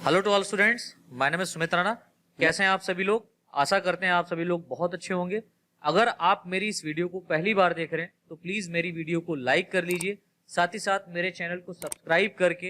Hello to all students, my name is Sumit Rana. कैसे हैं आप सभी लोग? आशा करते हैं आप सभी लोग बहुत अच्छे होंगे। अगर आप मेरी इस वीडियो को पहली बार देख रहे हैं तो प्लीज मेरी वीडियो को लाइक कर लीजिए, साथ ही साथ मेरे चैनल को सब्सक्राइब करके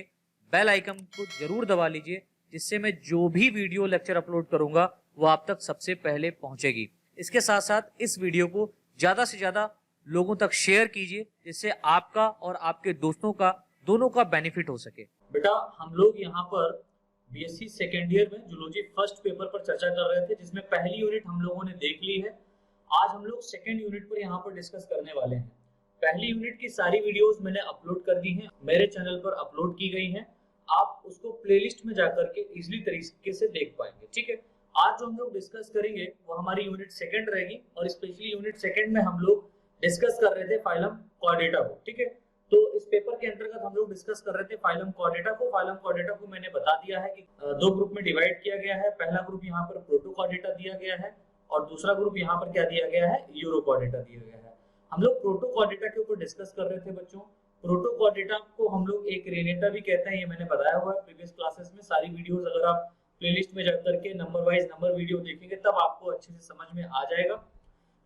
बेल आइकन को जरूर दबा लीजिए, जिससे मैं जो भी वीडियो लेक्चर अपलोड करूंगा वो आप तक सबसे पहले पहुंचेगी। इसके साथ साथ इस वीडियो को ज्यादा से ज्यादा लोगों तक शेयर कीजिए, जिससे आपका और आपके दोस्तों का दोनों का बेनिफिट हो सके। बेटा, हम लोग यहाँ पर बीएससी सेकेंड ईयर में जूलॉजी फर्स्ट पेपर पर चर्चा कर रहे थे, जिसमें पहली यूनिट हम लोगों ने देख ली है। आज हम लोग सेकेंड यूनिट पर यहाँ पर डिस्कस करने वाले हैं। पहली यूनिट की सारी वीडियोस मैंने अपलोड कर दी हैं, मेरे चैनल पर अपलोड की गई हैं। आप उसको प्लेलिस्ट में जाकर के इजीली तरीके से देख पाएंगे। ठीक है, आज जो हम लोग डिस्कस करेंगे वो हमारी यूनिट सेकेंड रहेगी, और स्पेशली यूनिट सेकेंड में हम लोग डिस्कस कर रहे थे फाइलम कॉर्डेटा को। ठीक है, तो इस पेपर के अंतर्गत हम लोग डिस्कस कर रहे थे फाइलम कॉर्डेटा को। फाइलम कॉर्डेटा को मैंने बता दिया है कि दो ग्रुप में डिवाइड किया गया है। पहला ग्रुप यहाँ पर प्रोटोकॉर्डेटा दिया गया है, और दूसरा ग्रुप यहाँ पर क्या दिया गया है, यूरोकॉर्डेटा दिया गया है। हम लोग प्रोटोकॉर्डेटा के ऊपर डिस्कस कर रहे थे बच्चों। प्रोटोकॉर्डेटा को हम लोग एक रेनेटा भी कहते हैं, ये मैंने बताया हुआ है प्रीवियस क्लासेस में। सारी वीडियोस अगर आप प्लेलिस्ट में जाकर के नंबर वाइज नंबर वीडियो देखेंगे तब आपको अच्छे से समझ में आ जाएगा।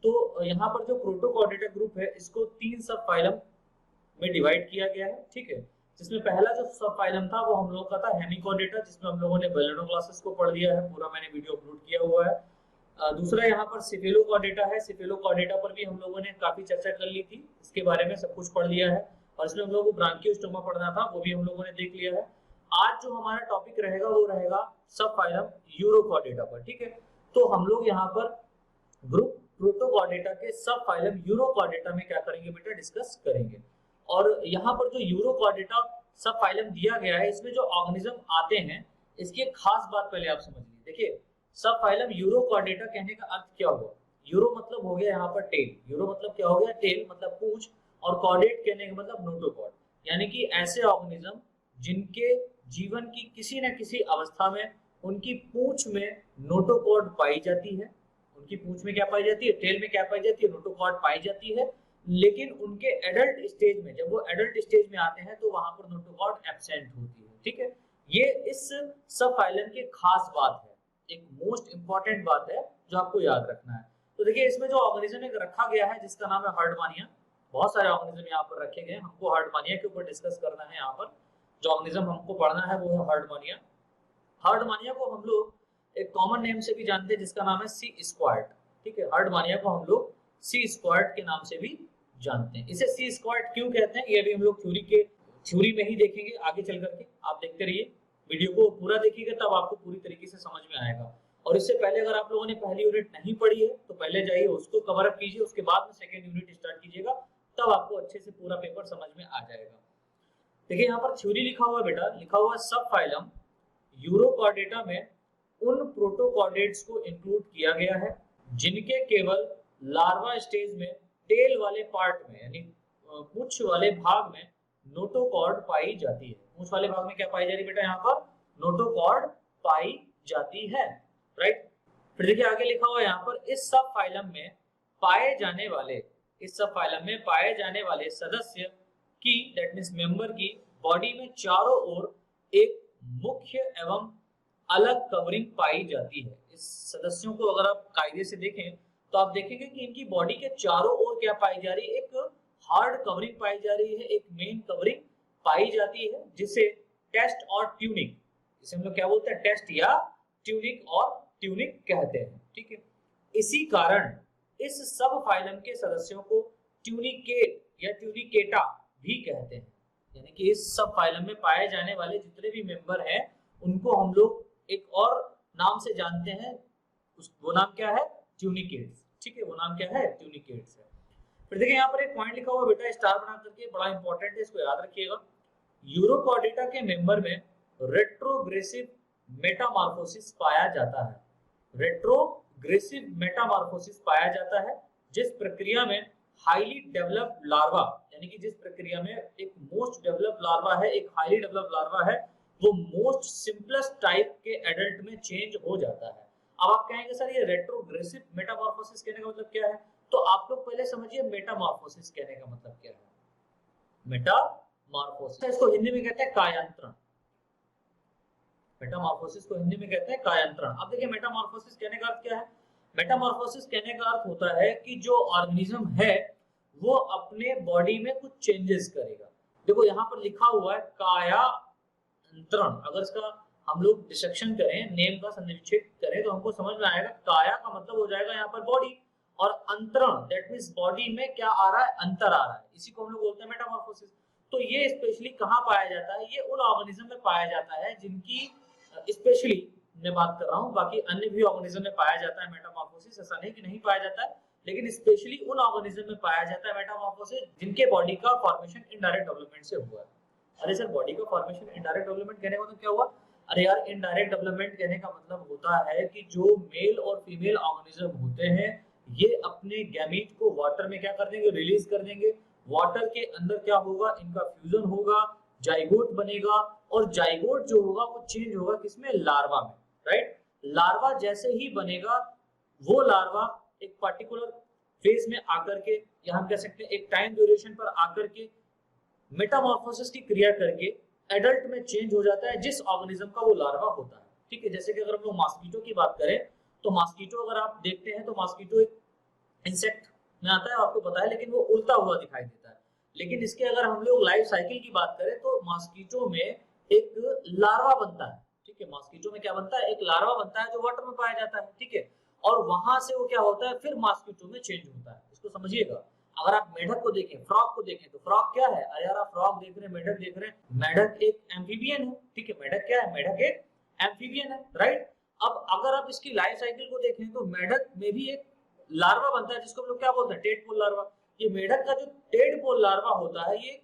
तो यहाँ पर जो प्रोटोकॉर्डेटा ग्रुप है, इसको 3 सब फाइलम में डिवाइड किया गया है। ठीक है, जिसमें पहला जो सब फाइलम था वो हम लोग का था हेमिकॉर्डेटा, जिसमें हम लोगों ने बेलेनो क्लासेस को पढ़ लिया है, पूरा मैंने वीडियो अपलोड किया हुआ है। दूसरा यहाँ पर सिफेलोकॉर्डेटा है। सिफेलोकॉर्डेटा पर भी हम लोगों ने काफी चर्चा कर ली थी, इसके बारे में सब कुछ पढ़ लिया है। और इसमें हम लोगों को ब्रांकियोस्टोमा पढ़ना था, वो भी हम लोगों ने देख लिया है। आज जो हमारा टॉपिक रहेगा वो रहेगा सब फाइलम यूरोकॉर्डेटा पर। ठीक है, तो हम लोग यहाँ पर ग्रुप प्रोटोकॉर्डेटा के सब फाइलम यूरोकॉर्डेटा में क्या करेंगे बेटा, डिस्कस करेंगे। और यहाँ पर जो यूरोकॉर्डेटा सब फाइलम दिया गया है, इसमें जो ऑर्गेनिज्म आते हैं, इसकी एक खास बात पहले आप समझ लीजिए। देखिए, सब फाइलम यूरोकॉर्डेटा कहने का अर्थ क्या हुआ? यूरो मतलब हो गया यहाँ पर टेल। यूरो मतलब क्या हो गया? टेल मतलब पूंछ। और कॉर्डेट कहने का मतलब नोटोकॉर्ड, यानी कि ऐसे ऑर्गेनिज्म जिनके जीवन की किसी न किसी अवस्था में उनकी पूंछ में नोटोकॉर्ड पाई जाती है। उनकी पूंछ में क्या पाई जाती है? टेल में क्या पाई जाती है? नोटोकॉर्ड पाई जाती है। लेकिन उनके एडल्ट स्टेज में, जब वो एडल्ट स्टेज में आते हैं तो वहां पर नोटोकॉर्ड एब्सेंट होती है। ठीक है, ये इस सब फाइलम की खास बात है, एक मोस्ट इंपॉर्टेंट बात है जो आपको याद रखना है। तो देखिए, इसमें जो ऑर्गेनिज्म एक रखा गया है जिसका नाम है हर्डमानिया। बहुत सारे ऑर्गेनिज्म यहाँ पर रखे गए हैं, हमको हर्डमानिया के ऊपर डिस्कस करना है। यहाँ पर जो ऑर्गेनिज्म हमको पढ़ना है वो है हर्डमानिया। हर्डमानिया को हम लोग एक कॉमन नेम से भी जानते हैं, जिसका नाम है सी स्क्वाड। ठीक है, हर्डमानिया को हम लोग सी स्क्वाड के नाम से भी जानते हैं। इसे सी स्क्वाड क्यों कहते हैं, ये भी हम लोग थ्योरी में ही देखेंगे आगे चल करके। आप देखते रहिए, वीडियो को पूरा देखिएगा तब आपको पूरी तरीके से समझ में आएगा। और इससे पहले अगर आप लोगों ने पहली यूनिट नहीं पढ़ी है तो पहले जाइए उसको कवर अप कीजिए, उसके बाद में सेकेंड यूनिट स्टार्ट कीजिएगा, तब आपको अच्छे से पूरा पेपर समझ में आ जाएगा। देखिए, यहाँ पर थ्योरी लिखा हुआ बेटा, लिखा हुआ सब फाइलम यूरोकॉर्डेटा में उन प्रोटोकॉर्डेट्स को इंक्लूड किया गया है जिनके केवल लार्वा स्टेज में टेल वाले पार्ट में, यानी पूंछ वाले भाग में नोटोकॉर्ड पाई जाती है। पूंछ वाले भाग में क्या पाई जा रही है बेटा? यहाँ पर नोटोकॉर्ड पाई जाती है। राइट, फिर देखिए आगे लिखा हुआ है यहाँ पर, इस सब फाइलम में पाए जाने वाले, इस सब फाइलम में पाए जाने वाले सदस्य की, दैट मींस मेंबर की बॉडी में चारों ओर एक मुख्य एवं अलग कवरिंग पाई जाती है। इस सदस्यों को अगर आप कायदे से देखें तो आप देखेंगे कि इनकी बॉडी के चारों ओर क्या पाई जा रही है? एक हार्ड कवरिंग पाई जा रही है, एक मेन कवरिंग पाई जाती है, जिसे टेस्ट और ट्यूनिक, जिसे हम लोग क्या बोलते हैं, टेस्ट या ट्यूनिक और ट्यूनिक कहते हैं। ठीक है, इसी कारण इस सब फाइलम के सदस्यों को ट्यूनिकेट या ट्यूनिकेटा भी कहते हैं। यानी कि इस सब फाइलम में पाए जाने वाले जितने भी मेंबर हैं उनको हम लोग एक और नाम से जानते हैं, वो नाम क्या है? ट्यूनिकेट्स। ठीक है, वो नाम क्या है? ट्यूनिकेट्स है। फिर देखिए, यहाँ पर एक पॉइंट लिखा हुआ बेटा, स्टार बना करके, बड़ा इंपॉर्टेंट है, इसको याद रखिएगा। यूरोकॉर्डेटा के मेंबर में रेट्रोग्रेसिव मेटामॉर्फोसिस पाया जाता है। रेट्रोग्रेसिव मेटामॉर्फोसिस पाया जाता है, जिस प्रक्रिया में हाईली डेवलप्ड लार्वा, यानी कि जिस प्रक्रिया में एक मोस्ट डेवलप्ड लार्वा है, एक हाईली डेवलप्ड लार्वा है, वो मोस्ट सिंपलेस्ट टाइप के एडल्ट में चेंज हो जाता है। अब आप कहेंगे सर ये रेट्रोग्रेसिव मेटामॉर्फोसिस कहने का मतलब क्या है? तो आप लोग पहले समझिए मेटामॉर्फोसिस कहने का मतलब क्या है। मेटामॉर्फोसिस, इसको हिंदी में कहते हैं कायांतरण। मेटामॉर्फोसिस को हिंदी में कहते हैं कायांतरण। अब देखिए मेटामॉर्फोसिस कहने का अर्थ क्या है? मेटामॉर्फोसिस कहने का अर्थ होता है कि जो ऑर्गेनिज्म है वो अपने बॉडी में कुछ चेंजेस करेगा। देखो यहाँ पर लिखा हुआ है कायांतरण, अगर इसका हम लोग डिसेक्शन करें, नेम का संक्षेप करें तो हमको समझ में आएगा काया का मतलब हो जाएगा यहाँ पर बॉडी, और अंतरण दैट मींस बॉडी में क्या आ रहा है, अंतर आ रहा है, इसी को हम लोग बोलते हैं मेटामॉर्फोसिस। तो ये स्पेशली कहाँ पाया जाता है? ये उन ऑर्गेनिज्म में पाया जाता है जिनकी स्पेशली मैं बात कर रहा हूँ, बाकी अन्य भी ऑर्गेनिज्म में पाया जाता है मेटामॉर्फोसिस, ऐसा नहीं कि नहीं पाया जाता है, लेकिन स्पेशली उन ऑर्गेनिज्म में पाया जाता है मेटामॉर्फोसिस जिनके बॉडी का फॉर्मेशन इनडायरेक्ट डेवलपमेंट से हुआ है। अरे सर बॉडी का फॉर्मेशन इनडायरेक्ट डेवलपमेंट कहने का मतलब क्या हुआ? अरे यार इनडायरेक्ट डेवलपमेंट कहने का मतलब होता है कि जो मेल और फीमेल ऑर्गेनिज्म होते हैं ये अपने गैमीट को वाटर में क्या कर देंगे, रिलीज कर देंगे। वाटर के अंदर क्या होगा, इनका फ्यूजन होगा, जाइगोट बनेगा, और जाइगोट जो होगा वो चेंज होगा किसमें, लार्वा में, राइट। लार्वा जैसे ही बनेगा वो लार्वा एक पर्टिकुलर फेज में आकर के, या हम कह सकते हैं एक टाइम ड्यूरेशन पर आकर के मेटामॉर्फोसिस की क्रिया करके एडल्ट में चेंज हो जाता है जिस ऑर्गेनिज्म का वो लार्वा होता है, ठीक है। जैसे कि अगर हम लोग मॉस्किटो की बात करें तो मॉस्किटो अगर आप देखते हैं तो मॉस्किटो एक इंसेक्ट में आता है, आपको पता है, लेकिन वो उड़ता हुआ दिखाई देता है। लेकिन इसके अगर हम लोग लाइफ साइकिल की बात करें तो मॉस्किटो में एक लार्वा बनता है, ठीक है। मॉस्किटो में क्या बनता है, एक लार्वा बनता है जो वाटर में पाया जाता है, ठीक है। और वहां से वो क्या होता है, फिर मॉस्किटो में चेंज होता है, इसको समझिएगा। अगर आप मेढक को देखें, फ्रॉग को देखें, तो फ्रॉग क्या है? अरे यार आप फ्रॉग देख रहे हैं, मेढक देख रहे हैं, मेढक एक एम्फीबियन है, ठीक है। मेढक क्या है? मेढक एक एम्फीबियन है, राइट। अब अगर आप इसकी लाइफ साइकिल को देखें तो मेढक में भी एक लार्वा बनता है जिसको हम लोग क्या बोलते हैं, टेडपोल लार्वा। ये मेढक का जो टेडपोल लार्वा होता है ये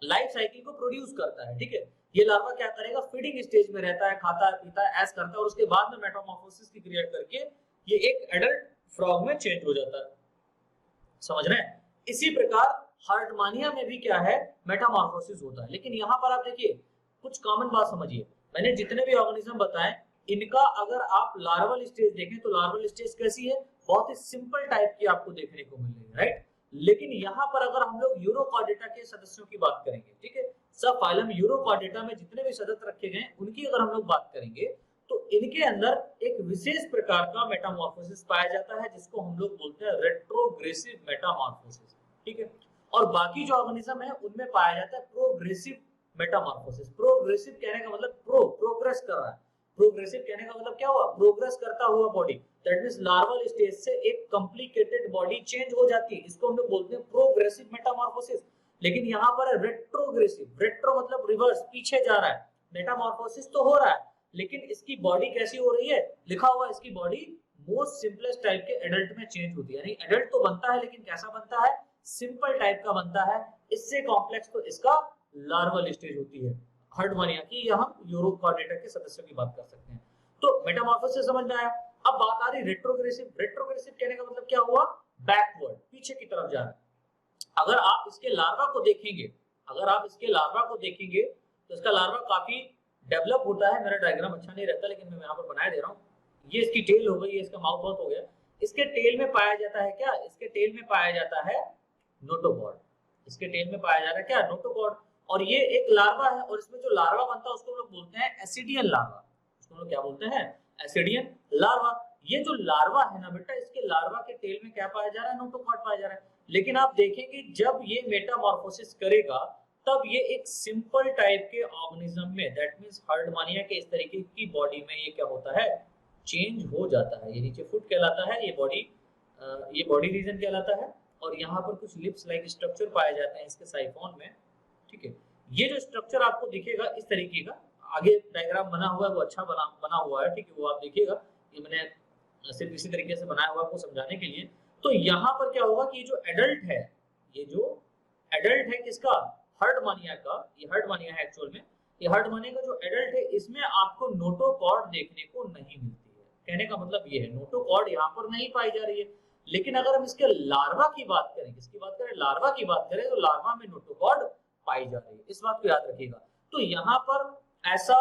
लाइफ साइकिल को प्रोड्यूस करता है, ठीक है। ये लार्वा क्या करेगा, फीडिंग स्टेज में रहता है, खाता है, पीता है, ऐसा करता है, और उसके बाद में मेटामॉर्फोसिस की क्रिया करके ये एक एडल्ट फ्रॉग में चेंज हो जाता है, समझ रहे हैं। इसी प्रकार हार्डमानिया में भी क्या है, मेटामॉर्फोसिस होता है। लेकिन यहाँ पर आप देखिए कुछ कॉमन बात समझिए, मैंने जितने भी ऑर्गेनिज्म बताए इनका अगर आप लार्वल स्टेज देखें तो लार्वल स्टेज कैसी है, बहुत ही सिंपल टाइप की आपको देखने को मिल रही है, राइट। लेकिन यहाँ पर अगर हम लोग यूरोकॉर्डेटा के सदस्यों की बात करेंगे, ठीक है, सब फाइलम यूरोकॉर्डेटा में जितने भी सदस्य रखे गए उनकी अगर हम लोग बात करेंगे तो इनके अंदर एक विशेष प्रकार का मेटामॉर्फोसिस पाया जाता है जिसको हम लोग बोलते हैं रेट्रोग्रेसिव मेटामॉर्फोसिस, ठीक है। और बाकी जो ऑर्गेनिज्म है उनमें पाया जाता है प्रोग्रेसिव मेटामॉर्फोसिस। प्रोग्रेसिव कहने का मतलब प्रोग्रेस कर रहा है, प्रोग्रेसिव कहने का मतलब क्या हुआ, प्रोग्रेस करता हुआ body, that means larval stage से एक कॉम्प्लिकेटेड बॉडी चेंज हो जाती है, इसको हम लोग बोलते हैं प्रोग्रेसिव मेटामॉर्फोसिस। लेकिन यहाँ पर रेट्रोग्रेसिव, रेट्रो मतलब रिवर्स, पीछे जा रहा है, मेटामॉर्फोसिस तो हो रहा है लेकिन इसकी बॉडी कैसी हो रही है, लिखा हुआ है इसकी बॉडी मोस्ट सिंपलेस्ट टाइप के एडल्ट में चेंज होती है, यानी एडल्ट तो बनता है लेकिन कैसा बनता है, सिंपल टाइप का बनता है। इससे कॉम्प्लेक्स तो इसका लार्वल स्टेज होती है हार्डमानिया की, या हम यूरोकॉर्डेटा के सदस्यों की बात कर सकते हैं। तो मेटामॉर्फोसिस समझ में आया। अब बात आ रही रेट्रोग्रेसिव। रेट्रोग्रेसिव कहने का मतलब क्या हुआ, बैकवर्ड, पीछे की तरफ जा रहा है। अगर आप इसके लार्वा को देखेंगे, अगर आप इसके लार्वा को देखेंगे तो इसका लार्वा काफी डेवलप होता है। मेरा डायग्राम अच्छा नहीं रहता लेकिन मैं यहाँ पर बनाया दे रहा हूँ। ये इसकी टेल हो गई, ये इसका माउथ बहुत हो गया। इसके टेल में पाया जाता है क्या, इसके टेल में पाया जाता है नोटोकॉर्ड, इसके टेल में पाया जा रहा है क्या, नोटोकॉर्ड। और ये एक लार्वा है और इसमें जो लार्वा बनता है उसको हम लोग बोलते हैं एसिडियन लार्वा, उसको हम लोग क्या बोलते हैं, एसिडियन लार्वा। ये जो लार्वा है ना बेटा, इसके लार्वा के टेल में क्या पाया जा रहा है, नोटोकॉर्ड पाया जा रहा है। लेकिन आप देखेंगे जब ये मेटामॉर्फोसिस करेगा तब ये एक सिंपल टाइप के ऑर्गेनिज्म में, दैट मींस हार्डमानिया के इस तरीके की बॉडी में ये क्या होता है, चेंज हो जाता है। ये नीचे फुट कहलाता है, ये बॉडी रीजन कहलाता है, और यहाँ पर कुछ लिप्स लाइक स्ट्रक्चर पाए जाते हैं इसके साइफोन में, ठीक है। ये जो स्ट्रक्चर आपको दिखेगा इस तरीके का, आगे डायग्राम बना हुआ है वो अच्छा बना हुआ है, ठीक है, वो आप देखिएगा। ये मैंने सिर्फ इसी तरीके से बनाया हुआ आपको समझाने के लिए। तो यहाँ पर क्या होगा कि ये जो एडल्ट है, ये जो एडल्ट है किसका, हार्डमानिया का, ये हार्डमानिया है एक्चुअल में, ये हार्डमानिया का जो एडल्ट है इसमें आपको नोटोकॉर्ड देखने को नहीं मिलती है। कहने का मतलब ये है नोटोकॉर्ड यहाँ पर नहीं पाई जा रही है। लेकिन अगर हम इसके लार्वा की बात करें, किसकी बात करें, लार्वा की बात करें, तो लार्वा में नोटोकॉर्ड पाई जा रही है, इस बात को याद रखिएगा। तो यहाँ पर ऐसा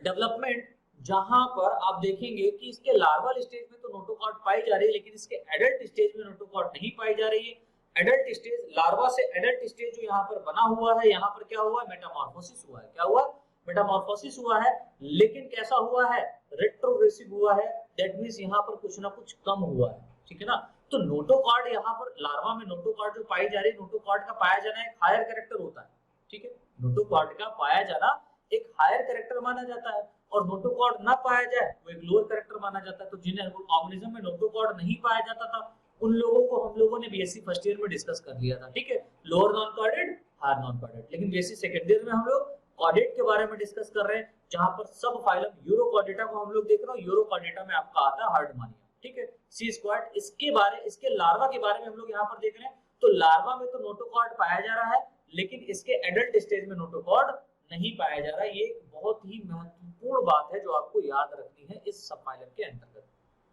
डेवलपमेंट जहां पर आप देखेंगे कि इसके लार्वल स्टेज में तो नोटोकॉर्ड पाई जा रही है लेकिन इसके एडल्ट स्टेज में नोटोकॉर्ड नहीं पाई जा रही है। एडल्ट स्टेज, लार्वा से एडल्ट स्टेज जो यहाँ पर बना हुआ है, यहाँ पर क्या हुआ है, मेटामॉर्फोसिस हुआ है। क्या हुआ, मेटामॉर्फोसिस हुआ है, लेकिन कैसा हुआ है, रेट्रोग्रेसिव हुआ है। दैट मींस यहाँ पर कुछ ना कुछ कम हुआ है, ठीक है ना। तो नोटोकॉर्ड यहाँ पर लार्वा में नोटोकॉर्ड जो पाई जा रही है, नोटोकॉर्ड का पाया जाना एक हायर कैरेक्टर होता है, ठीक है। नोटोकॉर्ड का पाया जाना एक हायर कैरेक्टर माना जाता है, और नोटोकॉर्ड ना पाया जाए वो एक लोअर कैरेक्टर माना जाता है। तो जिन ऑर्गेनिज्म में नोटोकॉर्ड नहीं पाया जाता था उन लोगों को हम लोगों ने बीएससी फर्स्ट ईयर में डिस्कस कर लिया था, ठीक है। Lower non chordate, higher non chordate. लेकिन बीएससी सेकंड ईयर में हम लोग कॉर्डेट के बारे में डिस्कस कर रहे हैं, जहां पर सब फाइलम यूरोकॉर्डेटा को हम लोग देख रहे हैं। यूरोकॉर्डेटा में आपका आता है हार्डमानिया, ठीक है। सी स्क्वाड इसके लार्वा के बारे में हम लोग यहाँ पर देख रहे हैं। तो लार्वा में तो नोटोकॉर्ड पाया जा रहा है, लेकिन इसके एडल्ट स्टेज में नोटोकॉर्ड नहीं पाया जा रहा है। ये एक बहुत ही महत्वपूर्ण बात है जो आपको याद रखनी है इस सब फाइलम के अंतर्गत,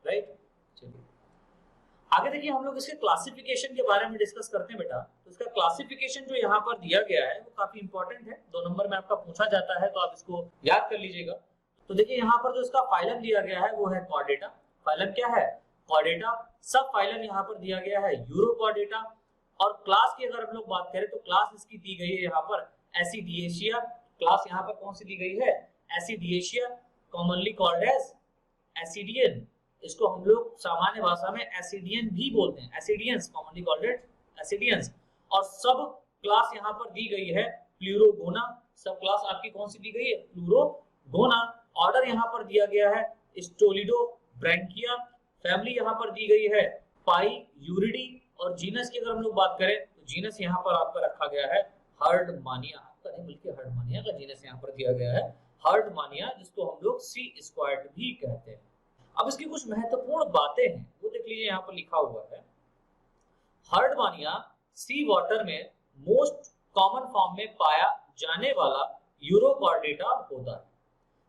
राइट। चलिए आगे देखिए, हम लोग इसके क्लासिफिकेशन के बारे में डिस्कस करते हैं बेटा। तो इसका क्लासिफिकेशन जो यहाँ पर दिया गया है वो काफी इंपॉर्टेंट है, 2 नंबर में आपका पूछा जाता है, तो आप इसको याद कर लीजिएगा। तो देखिए यहाँ पर जो इसका फाइलम दिया गया है वो है कॉर्डेटा। फाइलम क्या है, कॉर्डेटा। सब फाइलम यहाँ पर दिया गया है यूरोकॉर्डेटा। और क्लास की अगर हम लोग बात करें तो क्लास इसकी दी गई है यहाँ पर एसिडिएशिया। क्लास यहाँ पर कौन सी दी गई है, एसिडिएशिया, कॉमनली कॉल्ड एज एसिडियन। इसको हम लोग सामान्य भाषा में एसिडियन भी बोलते हैं, एसिडियंस, कॉमनली कॉल्ड एसिडियंस। और सब क्लास यहाँ पर दी गई है प्लूरोगोना। सब क्लास आपकी कौन सी दी गई है, प्लूरोगोना। ऑर्डर यहाँ पर दिया गया है स्टोलिडो ब्रैंकिया। फैमिली यहाँ पर दी गई है पाइयूरिडी। और जीनस की अगर हम लोग बात करें तो जीनस यहाँ पर आपका रखा गया है हर्डमानिया, आपका नहीं बल्कि हर्डमानिया का जीनस यहाँ पर दिया गया है हर्डमानिया, जिसको हम लोग सी स्क्वायर्ड भी कहते हैं। अब इसकी कुछ महत्वपूर्ण बातें हैं वो देख लीजिए, यहाँ पर लिखा हुआ है हर्डमानिया सी वाटर में मोस्ट कॉमन फॉर्म में पाया जाने वाला यूरोकॉर्डेटा होता है।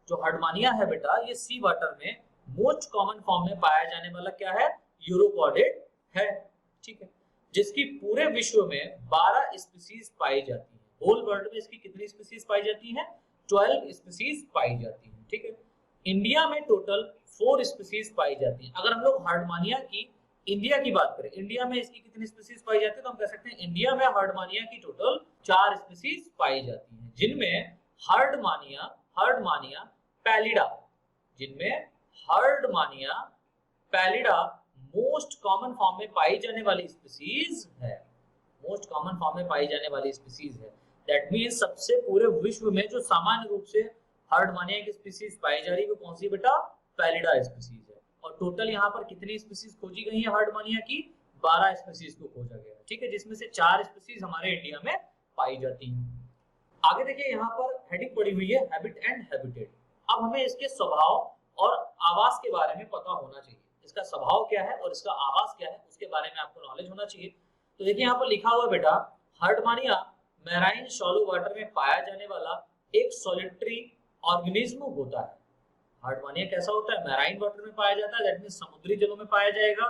जो हर्डमानिया है बेटा, ये सी वाटर में मोस्ट कॉमन फॉर्म में पाया जाने वाला क्या है, यूरोकॉर्डेट है, ठीक है। जिसकी पूरे विश्व में 12 स्पीसीज पाई जाती है। होल वर्ल्ड में इसकी कितनी स्पीसीज पाई जाती है, 12 स्पीसीज पाई जाती है, ठीक है। इंडिया में टोटल 4 स्पीसीज पाई जाती है। अगर हम लोग हर्डमानिया की इंडिया की बात करें, इंडिया में इसकी कितनी स्पीसीज पाई जाती है, तो हम कह सकते हैं इंडिया में हर्डमानिया की टोटल 4 स्पीसीज पाई जाती हैं, जिनमें हर्डमानिया पैलिडा, मोस्ट कॉमन फॉर्म में पाई जाने वाली स्पीसीज है, मोस्ट कॉमन फॉर्म में पाई जाने वाली स्पीसीज है। दैट मींस सबसे पूरे विश्व में जो सामान्य रूप से हर्डमानिया की स्पीसीज पाई जा रही है वो कौन सी बेटा, पैलिडा स्पीसीज है। और टोटल यहाँ पर कितनी स्पीसीज खोजी गई है हर्डमानिया की, 12 स्पीसीज को खोजा गया है, ठीक है, जिसमें से 4 स्पीसीज हमारे इंडिया में पाई जाती हैं। आगे देखिए यहाँ पर हेडिंग पड़ी हुई है हैबिट एंड हैबिटेट। अब हमें इसके स्वभाव और आवास के बारे में पता होना चाहिए। इसका स्वभाव क्या है और इसका आवास क्या है उसके बारे में आपको नॉलेज होना चाहिए। तो देखिए यहाँ पर लिखा हुआ बेटा, हर्डमानिया मैराइन शॉलो वाटर में पाया जाने वाला एक सॉलिटरी ऑर्गेनिज्म होता है। हर्डमानिया कैसा होता है, मैराइन वाटर में पाया जाता है, दैट मींस समुद्री जलों में पाया जाएगा।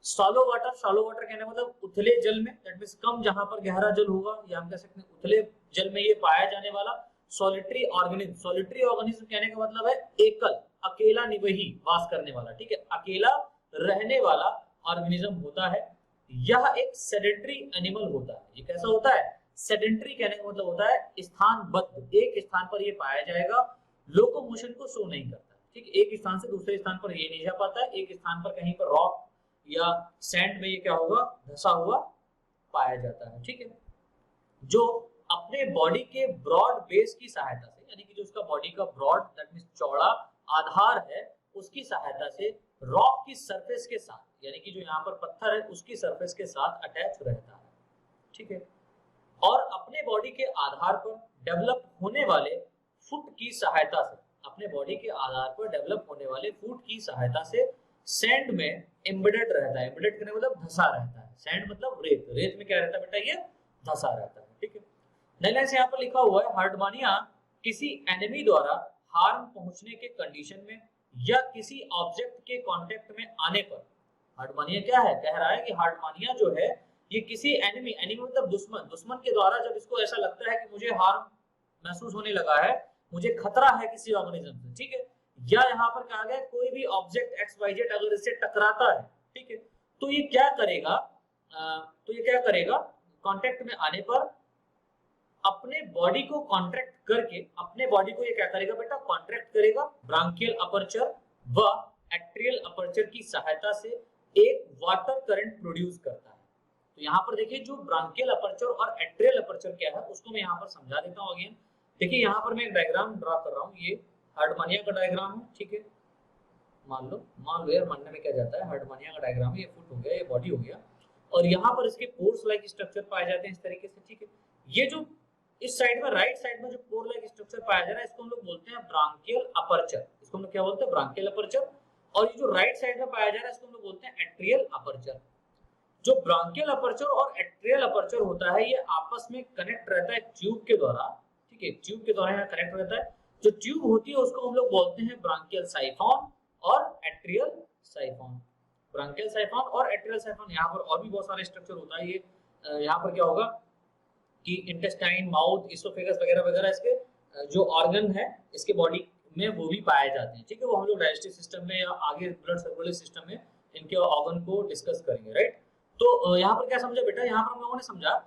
शॉलो वाटर कहने मतलब उथले जल में, दैट मींस कम जहां पर गहरा जल होगा, या हम कह सकते हैं उथले जल में ये पाया जाने वाला सॉलिटरी ऑर्गेनिज्म। सॉलिटरी ऑर्गेनिज्म कहने का मतलब है एकल, अकेला निवही वास करने वाला, ठीक है, अकेला रहने वाला ऑर्गेनिज्म होता है। यह एक सेडेंटरी एनिमल होता है। ये कैसा होता है, सेडेंटरी कहने का मतलब होता है स्थानबद्ध, एक स्थान पर ये पाया जाएगा। लोकोमोशन को शो नहीं करता, ठीक है, एक स्थान से दूसरे स्थान पर ये नहीं जा पाता है। एक स्थान पर कहीं पर रॉक या सैंड में ये क्या होगा, धसा हुआ पाया जाता है, ठीक है। जो अपने बॉडी के ब्रॉड बेस की सहायता से, यानी कि जो उसका बॉडी का ब्रॉड दैट मींस चौड़ा आधार है, उसकी सहायता से रॉक की सरफेस के साथ, यानी कि जो यहाँ पर पत्थर है उसकी सरफेस के साथ अटैच रहता है, ठीक है। और अपने बॉडी के आधार पर डेवलप होने वाले फुट की सहायता से, अपने बॉडी के आधार पर डेवलप होने वाले फुट की सहायता से सैंड में एम्बेडेड रहता है। एम्बेडेड करने मतलब धंसा रहता है। सैंड मतलब रेत, रेत में क्या रहता है बेटा, ये धंसा रहता है, ठीक है। नई लाइन से यहाँ पर लिखा हुआ है, हर्डमानिया किसी एनिमी द्वारा हार्म पहुंचने के कंडीशन में या किसी ऑब्जेक्ट के कांटेक्ट में आने पर, हर्डमानिया क्या है, कह रहा है कि हर्डमानिया जो है ये किसी एनिमी मतलब दुश्मन के द्वारा जब इसको ऐसा लगता है कि मुझे हार्म महसूस होने लगा है, मुझे खतरा है किसी ऑर्गेनिज्म से, ठीक है, या यहाँ पर कहा गया कोई भी ऑब्जेक्ट XYZ अगर इससे टकराता है, ठीक है, तो ये क्या करेगा, कांटेक्ट में आने पर अपने बॉडी को कॉन्ट्रैक्ट करके, अपने बॉडी को ये क्या करेगा बेटा, कॉन्ट्रैक्ट करेगा ब्रांकियल अपर्चर व एट्रियल अपर्चर की सहायता से एक वाटर करंट प्रोड्यूस करता है। तो यहाँ पर देखिए जो ब्रांकियल अपर्चर और एट्रियल अपर्चर क्या है उसको मैं यहाँ पर समझा देता हूँ अगेन। देखिए यहाँ पर मैं एक डायग्राम ड्रा कर रहा हूँ, ये हार्डमानिया का डायग्राम है, ठीक है। मान लो यार, मानने में क्या जाता है, हार्डमानिया का डायग्राम है, ये फुट हो गया, ये बॉडी हो गया, और यहाँ पर इसके पोर्स लाइक स्ट्रक्चर पाए जाते हैं इस तरीके से, ठीक है। ये जो इस साइड में, राइट साइड में जो पोर लाइक स्ट्रक्चर पाया जा रहा है इसको हम लोग बोलते हैं ब्रांकियल अपर्चर, इसको हम लोग क्या बोलते हैं, ब्रांकियल अपर्चर। और ये जो राइट साइड में पाया जा रहा है इसको हम लोग बोलते हैं एट्रियल अपर्चर। जो ब्रांकियल अपर्चर और एट्रियल अपर्चर होता है ये आपस में कनेक्ट रहता है ट्यूब के द्वारा, ठीक है, ट्यूब के द्वारा यहाँ कनेक्ट रहता है। जो ट्यूब होती है उसको हम लोग बोलते हैं ब्रांकियल साइफॉन और एट्रियल साइफॉन। ब्रांकियल साइफॉन और एट्रियल साइफॉन, यहाँ पर और भी बहुत सारे स्ट्रक्चर होता है। ये यहाँ पर क्या होगा कि इंटेस्टाइन, माउथ, इसोफेगस वगैरह वगैरह इसके जो ऑर्गन है इसके बॉडी में वो भी पाए जाते हैं, ठीक है। वो हम लोग डाइजेस्टिव सिस्टम में या आगे ब्लड सर्कुलेटरी सिस्टम में इनके ऑर्गन को डिस्कस करेंगे, राइट। तो यहाँ पर क्या समझा बेटा, यहाँ पर हम लोगों ने समझा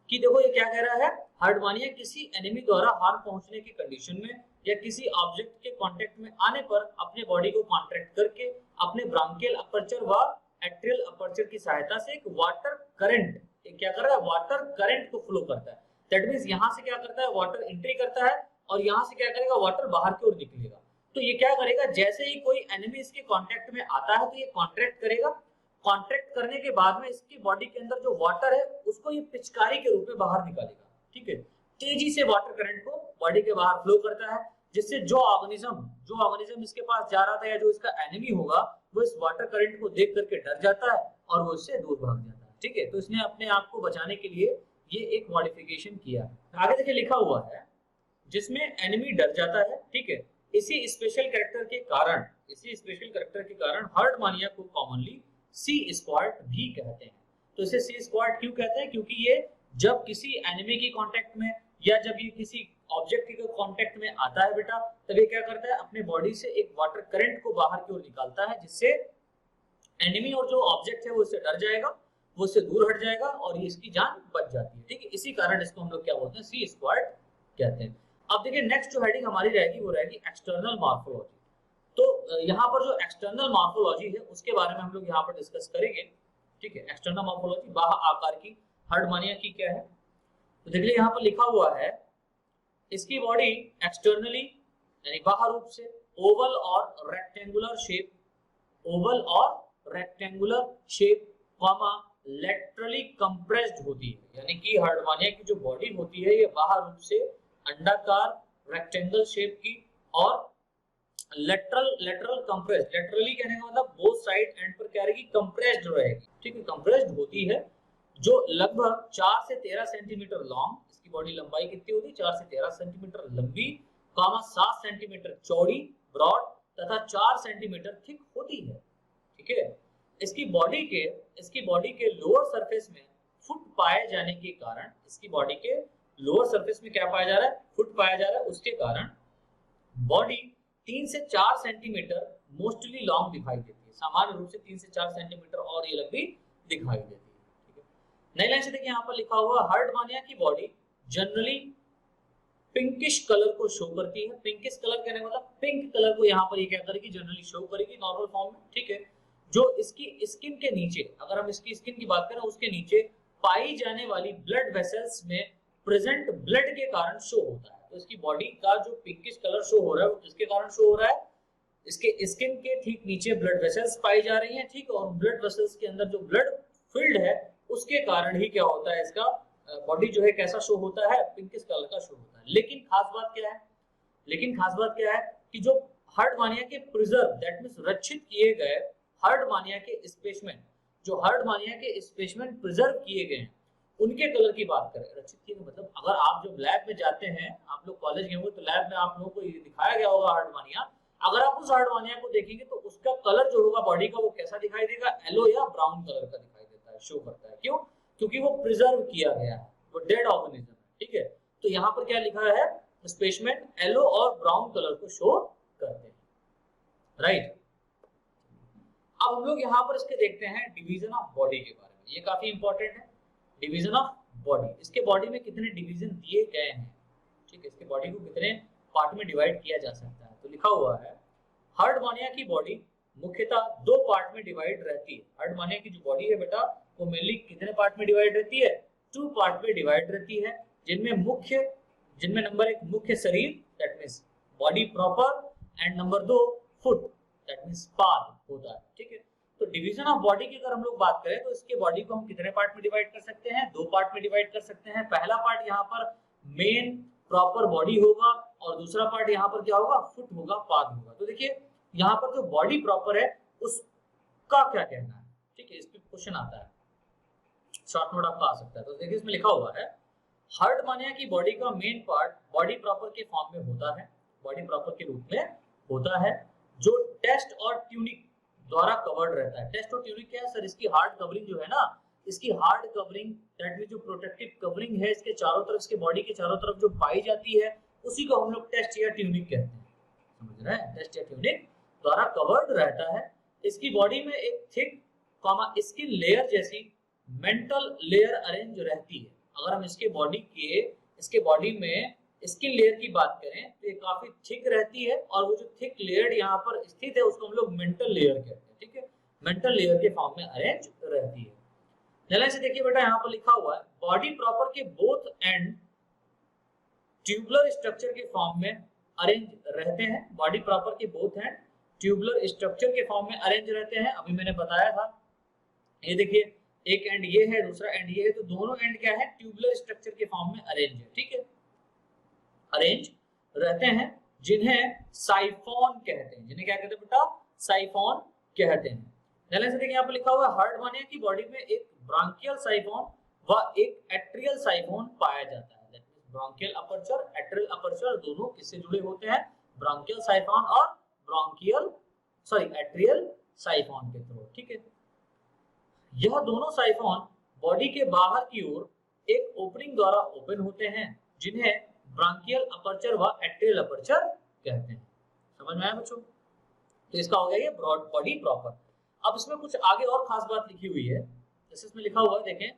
कि देखो ये क्या कह रहा है, हार्डमानिया किसी एनिमी द्वारा हार्म पहुंचने की कंडीशन में या किसी ऑब्जेक्ट के कांटेक्ट में आने पर अपने बॉडी को कॉन्ट्रैक्ट करके अपने ब्रांकियल अपर्चर व एट्रियल अपर्चर की सहायता से एक वाटर करंट, क्या कर रहा है, वाटर करंट को फ्लो करता है। दैट मींस यहाँ से क्या करता है, वाटर एंट्री करता है और यहाँ से क्या करेगा, वाटर बाहर की ओर निकलेगा। तो ये क्या करेगा, जैसे ही कोई एनिमी इसके कांटेक्ट में आता है तो ये कॉन्ट्रैक्ट करेगा, कॉन्ट्रैक्ट करने के बाद में इसकी बॉडी के अंदर जो वाटर है उसको ये पिचकारी के रूप में बाहर निकालेगा, ठीक है। तेजी से वाटर करंट को बॉडी के बाहर फ्लो करता है, जिससे जो ऑर्गेनिज्म इसके पास जा रहा था या जो इसका एनिमी होगा वो इस वाटर करंट को देख करके डर जाता है और वो इससे दूर भाग जाता है, ठीक है। तो इसने अपने आप को बचाने के लिए ये एक मॉडिफिकेशन किया। आगे देखिए लिखा हुआ है जिसमें एनिमी डर जाता है, ठीक है। इसी स्पेशल कैरेक्टर के कारण हार्डमानिया को कॉमनली सी स्क्वाड भी कहते हैं। तो इसे सी स्क्वाड क्यों कहते हैं, क्योंकि ये जब किसी एनिमी की कांटेक्ट में या जब ये किसी ऑब्जेक्ट के कांटेक्ट में आता है बेटा, तब ये क्या करता है, अपने बॉडी से एक वाटर करंट को बाहर की ओर निकालता है, जिससे एनिमी और जो ऑब्जेक्ट है वो इससे डर जाएगा, वो इससे दूर हट जाएगा और ये इसकी जान बच जाती है, ठीक है। इसी कारण इसको हम लोग क्या बोलते हैं, सी स्क्वाड कहते हैं। अब देखिए नेक्स्ट जो हेडिंग हमारी रहेगी वो रहेगी एक्सटर्नल मॉर्फोलॉजी। तो यहाँ पर जो एक्सटर्नल मॉर्फोलॉजी है उसके बारे में हम लोग यहाँ पर डिस्कस करेंगे, ठीक है। एक्सटर्नल मॉर्फोलॉजी, बाह्य आकार की हार्डमानिया की क्या है, तो देखिए यहाँ पर लिखा हुआ है इसकी बॉडी एक्सटर्नली यानी बाह्य रूप से ओवल और rectangular shape comma laterally compressed होती है। यानी कि हार्डमानिया की जो बॉडी होती है ये बाह्य रूप से अंडाकार रेक्टेंगल शेप की और लेटरल कंप्रेस्ड, लेटरली कहने का मतलब बोथ साइड एंड पर क्या रहेगी, कंप्रेस्ड रहेगी, ठीक है, कंप्रेस्ड होती है, जो लगभग 4 से 13 सेंटीमीटर लॉन्ग, इसकी बॉडी लंबाई कितनी होती है, 4 से 13 सेंटीमीटर लंबी, 7 सेंटीमीटर चौड़ी ब्रॉड तथा 4 सेंटीमीटर थिक होती है, ठीक है। इसकी बॉडी के लोअर सरफेस में फुट पाए जाने के कारण, इसकी बॉडी के लोअर सरफेस में क्या पाया जा रहा है, फुट पाया जा रहा है, उसके कारण बॉडी 3 से 4 सेंटीमीटर मोस्टली लॉन्ग दिखाई देती है, सामान्य रूप से 3 से 4 सेंटीमीटर और ये लंबी दिखाई देती है, ठीक है। नई लाइन से देखिए यहाँ पर लिखा हुआ हार्डमानिया की बॉडी जनरली पिंकिश कलर को शो करती है। पिंकिश कलर कहने का मतलब पिंक कलर को यहाँ पर ये क्या करेगी, जनरली शो करेगी नॉर्मल फॉर्म में, ठीक है। जो इसकी स्किन के नीचे, अगर हम इसकी स्किन की बात करें, उसके नीचे पाई जाने वाली ब्लड वेसल्स में प्रेजेंट ब्लड के कारण शो होता है। तो इसकी बॉडी का जो पिंकिश कलर शो हो रहा है वो किसके कारण शो हो रहा है, इसके स्किन के ठीक नीचे ब्लड वेसल्स पाई जा रही हैं, ठीक, और ब्लड वेसल्स के अंदर जो ब्लड फील्ड है उसके कारण ही क्या होता है, इसका बॉडी जो है कैसा शो होता है, पिंकिश कलर का शो होता है। लेकिन खास बात क्या है कि जो हार्डमानिया के प्रिजर्व, दैट मींस रक्षित किए गए हार्डमानिया के स्पेसिमेन, जो हार्डमानिया के स्पेसिमेन प्रिजर्व किए गए हैं उनके कलर की बात करें, रक्षित किए मतलब अगर आप जब लैब में जाते हैं, आप लोग कॉलेज गए होंगे तो लैब में आप लोगों को ये दिखाया गया होगा हार्डमानिया, अगर आप उस हार्डमानिया को देखेंगे तो उसका कलर जो होगा बॉडी का वो कैसा दिखाई देगा, येलो या ब्राउन कलर का दिखाई देता है, शो करता है। क्यों, क्योंकि वो प्रिजर्व किया गया है, वो डेड ऑर्गेनिज्म है, ठीक है। तो यहाँ पर क्या लिखा है, स्पेसिमेन येलो और ब्राउन कलर को शो करते हैं, राइट। अब हम लोग यहाँ पर इसके देखते हैं डिवीजन ऑफ बॉडी के बारे में, ये काफी इंपॉर्टेंट है, डिवीजन ऑफ बॉडी, इसके बॉडी में कितने डिवीजन दिए गए हैं, ठीक है, इसके बॉडी को कितने पार्ट में डिवाइड किया जा सकता है। तो लिखा हुआ है हर्डमानिया की बॉडी मुख्यतः 2 पार्ट में डिवाइड रहती है। हर्डमानिया की जो बॉडी है बेटा वो मेनली कितने पार्ट में डिवाइड रहती है, 2 पार्ट में डिवाइड रहती है, जिनमें नंबर 1 मुख्य शरीर that means body proper and number 2 foot that means पाद होता है, ठीक है। तो डिवीजन ऑफ बॉडी की अगर हम लोग बात करें तो इसके बॉडी को हम कितने पार्ट में डिवाइड कर सकते हैं, 2 पार्ट में डिवाइड कर सकते हैं। पहला पार्ट यहाँ पर मेन प्रॉपर बॉडी होगा और दूसरा पार्ट यहाँ पर क्या होगा, फुट होगा, पाद होगा। तो देखिए यहाँ पर जो बॉडी प्रॉपर है उसका क्या कहना है, ठीक है, इस पे क्वेश्चन आता है, शॉर्ट नोट आपका आ सकता है। तो देखिए इसमें लिखा हुआ है हर्डमानिया की बॉडी का मेन पार्ट बॉडी प्रॉपर के फॉर्म में होता है, बॉडी प्रॉपर के रूप में होता है, जो टेस्ट और ट्यूनिक द्वारा कवर्ड रहता है। टेस्ट और ट्यूनिक क्या है सर, इसकी हार्ड कवरिंग जो है ना, इसकी हार्ड कवरिंग दैट मींस जो प्रोटेक्टिव कवरिंग है इसके चारों तरफ, इसके बॉडी के चारों तरफ जो पाई जाती है उसी को हम लोग टेस्ट या ट्यूनिक कहते हैं, समझ रहे हैं, टेस्ट या ट्यूनिक द्वारा कवर्ड रहता है। इसकी बॉडी में एक थिक स्किन लेयर जैसी मेंटल लेयर अरेंज रहती है। अगर हम इसके बॉडी में स्किन लेयर की बात करें तो ये काफी थिक रहती है और वो जो थिक लेयर यहाँ पर स्थित है उसको हम लोग मेंटल लेयर कहते हैं, ठीक है, मेंटल लेयर के फॉर्म में अरेंज रहती है। ध्यान से देखिए बेटा यहाँ पर लिखा हुआ है बॉडी प्रॉपर के बोथ एंड ट्यूबुलर स्ट्रक्चर के फॉर्म में अरेंज रहते हैं। बॉडी प्रॉपर के बोथ एंड ट्यूबुलर स्ट्रक्चर के फॉर्म में अरेंज रहते हैं। अभी मैंने बताया था, ये देखिए एक एंड ये है, दूसरा एंड ये है, तो दोनों एंड क्या है, ट्यूबुलर स्ट्रक्चर के फॉर्म में अरेंज है, ठीक है, अरेंज रहते हैं, जिन्हें साइफोन कहते हैं। जिन्हें क्या कहते हैं बेटा, साइफोन कहते हैं। ध्यान से देखिए यहाँ पर लिखा हुआ है हर्डमानिया की बॉडी में एक ब्रांकियल साइफोन व एक एट्रियल साइफोन पाया जाता है। That means branchial aperture, atrial aperture दोनों किससे जुड़े होते हैं, ब्रांकियल साइफोन और एट्रियल साइफोन के थ्रू, ठीक है। यह दोनों साइफोन बॉडी के बाहर की ओर एक ओपनिंग द्वारा ओपन होते हैं, जिन्हें ब्रांकियल अपर्चर व एट्रियल अपर्चर कहते हैं। समझ में आया बच्चों? तो इसका हो गया ये ब्रॉड बॉडी प्रॉपर। अब इसमें कुछ आगे और खास बात लिखी हुई है, जैसे इसमें लिखा हुआ है देखें,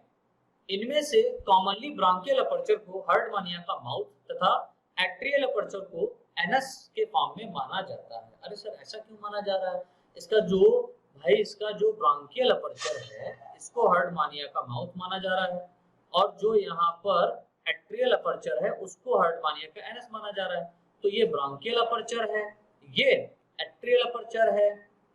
इनमें से कॉमनली ब्रांकियल अपर्चर को हर्डमानिया का माउथ तथा एट्रियल अपर्चर को एनस के फॉर्म में माना जाता है। अरे सर ऐसा क्यों माना जा रहा है? इसका जो ब्रांकियल अपर्चर है इसको हर्डमानिया का माउथ माना जा रहा है और जो यहाँ पर एट्रियल अपर्चर है उसको हर्डमानिया का एनस माना जा रहा है। तो ये ब्रांकियल अपर्चर है, ये एट्रियल अपर्चर है,